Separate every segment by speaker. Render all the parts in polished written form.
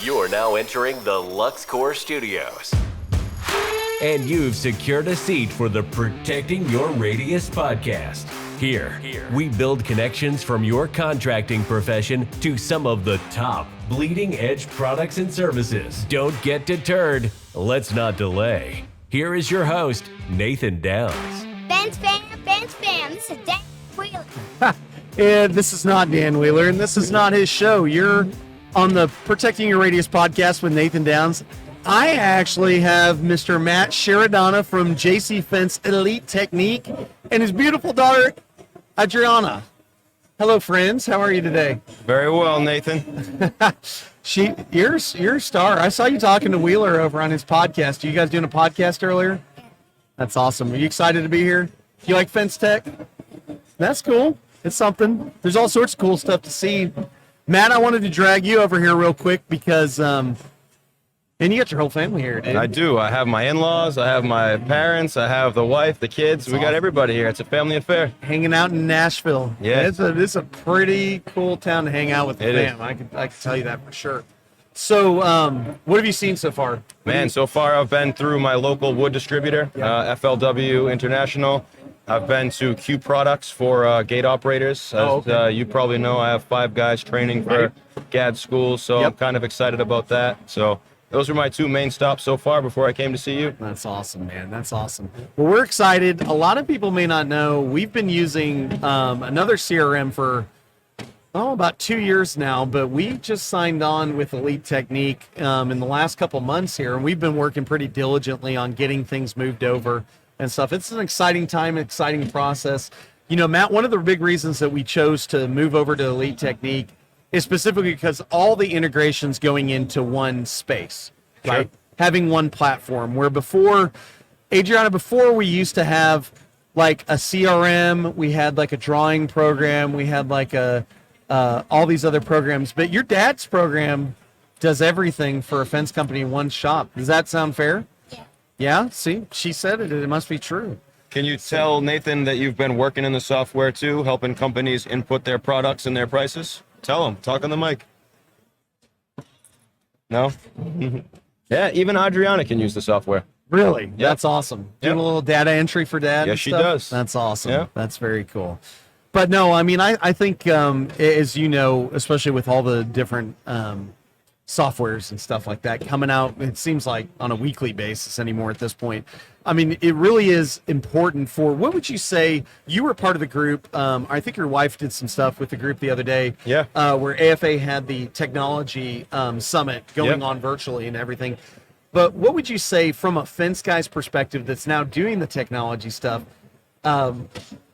Speaker 1: You are now entering the Luxecore Studios. And you've secured a seat for the Protecting Your Radius podcast. Here, we build connections from your contracting profession to some of the top bleeding edge products and services. Don't get deterred. Let's not delay. Here is your host, Nathan Downs.
Speaker 2: Fence fam. This is Dan Wheeler.
Speaker 3: And this is not Dan Wheeler, and this is not his show. You're on the Protecting Your Radius podcast with Nathan Downs. I actually have Mr. Matt Chiaradonna from JC Fence Elite Technique and his beautiful daughter, Adriana. Hello, friends. How are you today?
Speaker 4: Very well, Nathan.
Speaker 3: You're a star. I saw you talking to Wheeler over on his podcast. Are you guys doing a podcast earlier? That's awesome. Are you excited to be here? You like FenceTech? That's cool. It's something. There's all sorts of cool stuff to see. Matt, I wanted to drag you over here real quick because, and you got your whole family here, dude.
Speaker 4: I do. I have my in-laws. I have my parents. I have the wife, the kids. We got everybody here. It's a family affair.
Speaker 3: Hanging out in Nashville.
Speaker 4: Yeah.
Speaker 3: It's a pretty cool town to hang out with the fam. I can tell you that for sure. So, what have you seen so far?
Speaker 4: Man, so far I've been through my local wood distributor, FLW International. I've been to Q Products for gate operators. As you probably know, I have 5 guys training for GAD schools, so I'm kind of excited about that. So those are my 2 main stops so far before I came to see you.
Speaker 3: That's awesome, man. That's awesome. Well, we're excited. A lot of people may not know, we've been using another CRM for about 2 years now, but we just signed on with Elite Technique in the last couple months here, and we've been working pretty diligently on getting things moved over and stuff. It's an exciting time, exciting process. You know, Matt, one of the big reasons that we chose to move over to Elite Technique is specifically because all the integrations going into one space, right? Sure. Having one platform, where before, Adriana, we used to have like a CRM, we had like a drawing program, we had like all these other programs, but your dad's program does everything for a fence company in one shop. Does that sound fair? Yeah, see, she said it. It must be true.
Speaker 4: Can you tell Nathan that you've been working in the software too, helping companies input their products and their prices? Tell them. Talk on the mic. No? Yeah, even Adriana can use the software.
Speaker 3: Really?
Speaker 4: Yep.
Speaker 3: That's awesome. Doing a little data entry for dad.
Speaker 4: Yes, she does.
Speaker 3: That's awesome.
Speaker 4: Yeah.
Speaker 3: That's very cool. But no, I mean, I think, as you know, especially with all the different softwares and stuff like that coming out, it seems like on a weekly basis anymore at this point. I mean, it really is important for, what would you say, you were part of the group, I think your wife did some stuff with the group the other day, where AFA had the technology summit going on virtually and everything. But what would you say from a fence guy's perspective that's now doing the technology stuff,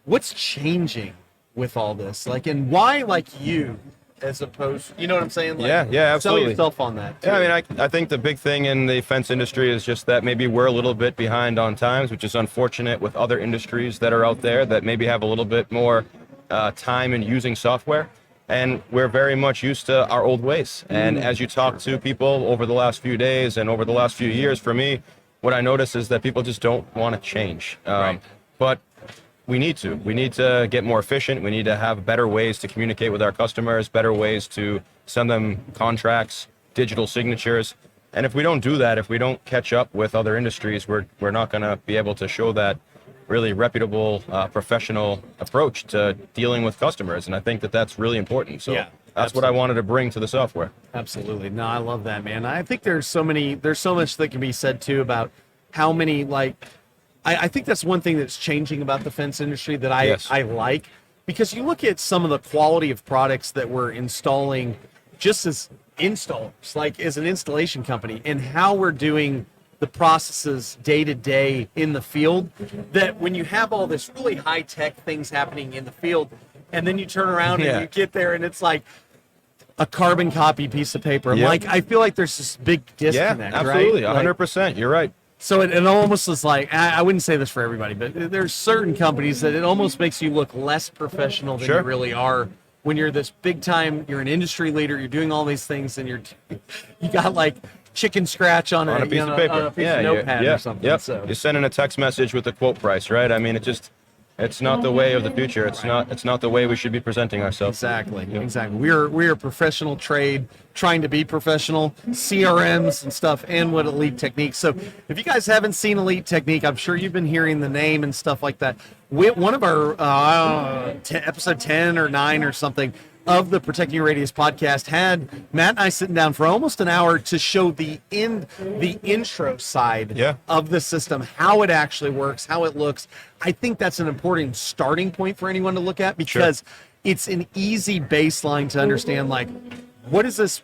Speaker 3: what's changing with all this? Like, and why like you? As opposed, you know what I'm saying? Like,
Speaker 4: yeah, absolutely.
Speaker 3: Sell yourself on that too.
Speaker 4: Yeah, I mean, I think the big thing in the fence industry is just that maybe we're a little bit behind on times, which is unfortunate with other industries that are out there that maybe have a little bit more time in using software. And we're very much used to our old ways. And as you talk to people over the last few days and over the last few years, for me, what I notice is that people just don't want to change. But we need to. We need to get more efficient. We need to have better ways to communicate with our customers, better ways to send them contracts, digital signatures. And if we don't do that, if we don't catch up with other industries, we're not going to be able to show that really reputable, professional approach to dealing with customers. And I think that that's really important. So that's what I wanted to bring to the software.
Speaker 3: Absolutely. No, I love that, man. I think there's so much that can be said too about how many, like, I think that's one thing that's changing about the fence industry that I like, because you look at some of the quality of products that we're installing just as installers, like as an installation company, and how we're doing the processes day to day in the field, that when you have all this really high tech things happening in the field, and then you turn around and you get there and it's like a carbon copy piece of paper. Like, I feel like there's this big disconnect,
Speaker 4: absolutely,
Speaker 3: right?
Speaker 4: 100%. You're right.
Speaker 3: So it almost is like, I wouldn't say this for everybody, but there's certain companies that it almost makes you look less professional than you really are when you're this big time, you're an industry leader, you're doing all these things, and you got like chicken scratch on a piece of paper, on a piece of notepad or something.
Speaker 4: So you're sending a text message with a quote price, right? I mean, It's not the way of the future. It's not the way we should be presenting ourselves.
Speaker 3: Exactly. We're a professional trade trying to be professional, CRMs and stuff, and what Elite Technique. So if you guys haven't seen Elite Technique, I'm sure you've been hearing the name and stuff like that. One of our episode 10 or 9 or something of the Protecting Your Radius podcast had Matt and I sitting down for almost an hour to show the intro side of the system, how it actually works, how it looks. I think that's an important starting point for anyone to look at, because it's an easy baseline to understand, like, what does this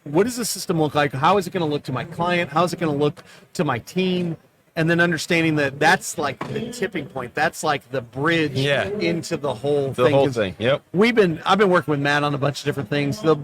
Speaker 3: system look like? How is it going to look to my client? How is it going to look to my team? And then understanding that that's like the tipping point. That's like the bridge into the whole thing.
Speaker 4: The whole thing, yep.
Speaker 3: I've been working with Matt on a bunch of different things. The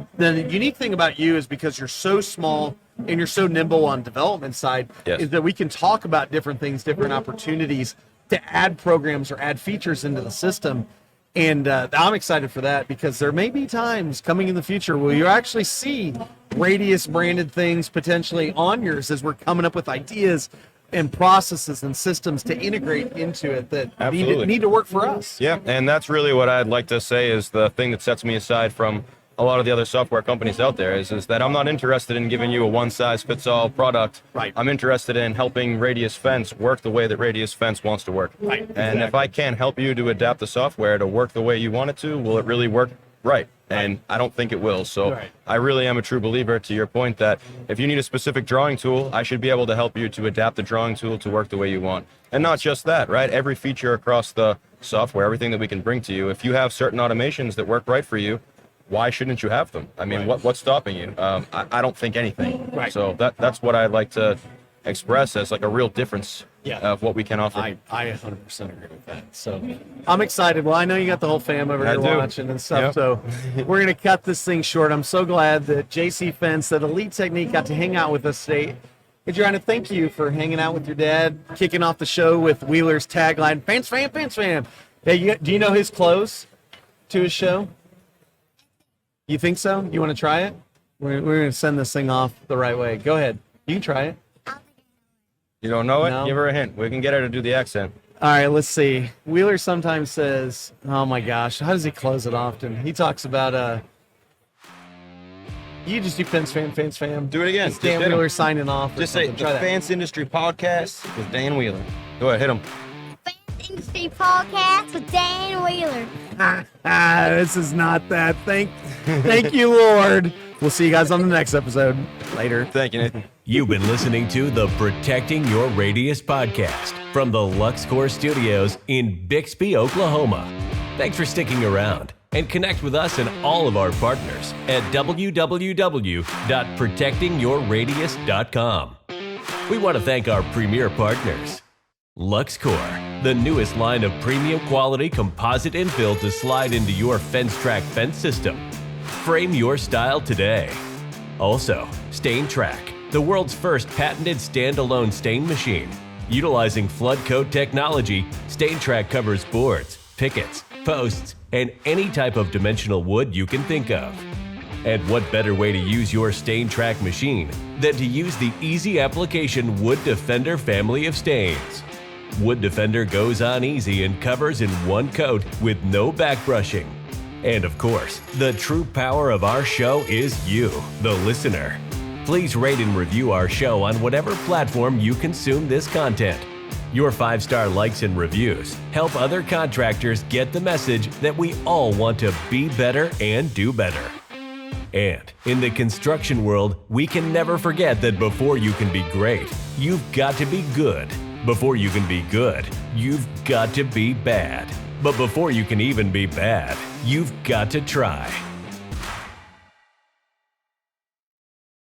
Speaker 3: unique thing about you is, because you're so small and you're so nimble on development side, is that we can talk about different things, different opportunities to add programs or add features into the system. And I'm excited for that, because there may be times coming in the future where you actually see Radius branded things potentially on yours, as we're coming up with ideas and processes and systems to integrate into it that need to work for us.
Speaker 4: Yeah, and that's really what I'd like to say is the thing that sets me aside from a lot of the other software companies out there is that I'm not interested in giving you a one-size-fits-all product.
Speaker 3: Right.
Speaker 4: I'm interested in helping Radius Fence work the way that Radius Fence wants to work.
Speaker 3: Right.
Speaker 4: And if I can't help you to adapt the software to work the way you want it to, will it really work right? And I don't think it will. So I really am a true believer, to your point, that if you need a specific drawing tool, I should be able to help you to adapt the drawing tool to work the way you want. And not just that, right? Every feature across the software, everything that we can bring to you, if you have certain automations that work right for you, why shouldn't you have them? I mean, what's stopping you? I don't think anything.
Speaker 3: Right.
Speaker 4: So that's what I'd like to express as like a real difference of what we can offer.
Speaker 3: I 100% agree with that. So I'm excited. Well, I know you got the whole fam over here watching and stuff. So we're going to cut this thing short. I'm so glad that JC Fence, that Elite Technique, got to hang out with us today. Adriana, thank you for hanging out with your dad, kicking off the show with Wheeler's tagline, Fence Fam, Fence Fam. Hey, do you know his close to his show? You think so? You want to try it? We're going to send this thing off the right way. Go ahead. You can try it.
Speaker 4: You don't know it?
Speaker 3: No.
Speaker 4: Give her a hint. We can get her to do the accent.
Speaker 3: All right, let's see. Wheeler sometimes says, oh my gosh, how does he close it often? He talks about, you just do Fence Fam, Fence Fam.
Speaker 4: Do it again.
Speaker 3: It's Dan Wheeler signing off.
Speaker 4: Just say, the Fence Industry Podcast with Dan Wheeler. Go ahead, hit him.
Speaker 2: Fence Industry Podcast with Dan Wheeler.
Speaker 3: This is not that. Thank you, Lord. We'll see you guys on the next episode. Later.
Speaker 4: Thank you, Nathan.
Speaker 1: You've been listening to the Protecting Your Radius podcast from the Luxecore Studios in Bixby, Oklahoma. Thanks for sticking around, and connect with us and all of our partners at www.protectingyourradius.com. We want to thank our premier partners. Luxecore, the newest line of premium quality composite infill to slide into your FenceTrac fence system. Frame your style today. Also, FenceTrac, the world's first patented standalone stain machine. Utilizing flood coat technology, FenceTrac covers boards, pickets, posts, and any type of dimensional wood you can think of. And what better way to use your FenceTrac machine than to use the easy application Wood Defender family of stains. Wood Defender goes on easy and covers in one coat with no back brushing. And of course, the true power of our show is you, the listener. Please rate and review our show on whatever platform you consume this content. Your 5-star likes and reviews help other contractors get the message that we all want to be better and do better. And in the construction world, we can never forget that before you can be great, you've got to be good. Before you can be good, you've got to be bad. But before you can even be bad, you've got to try.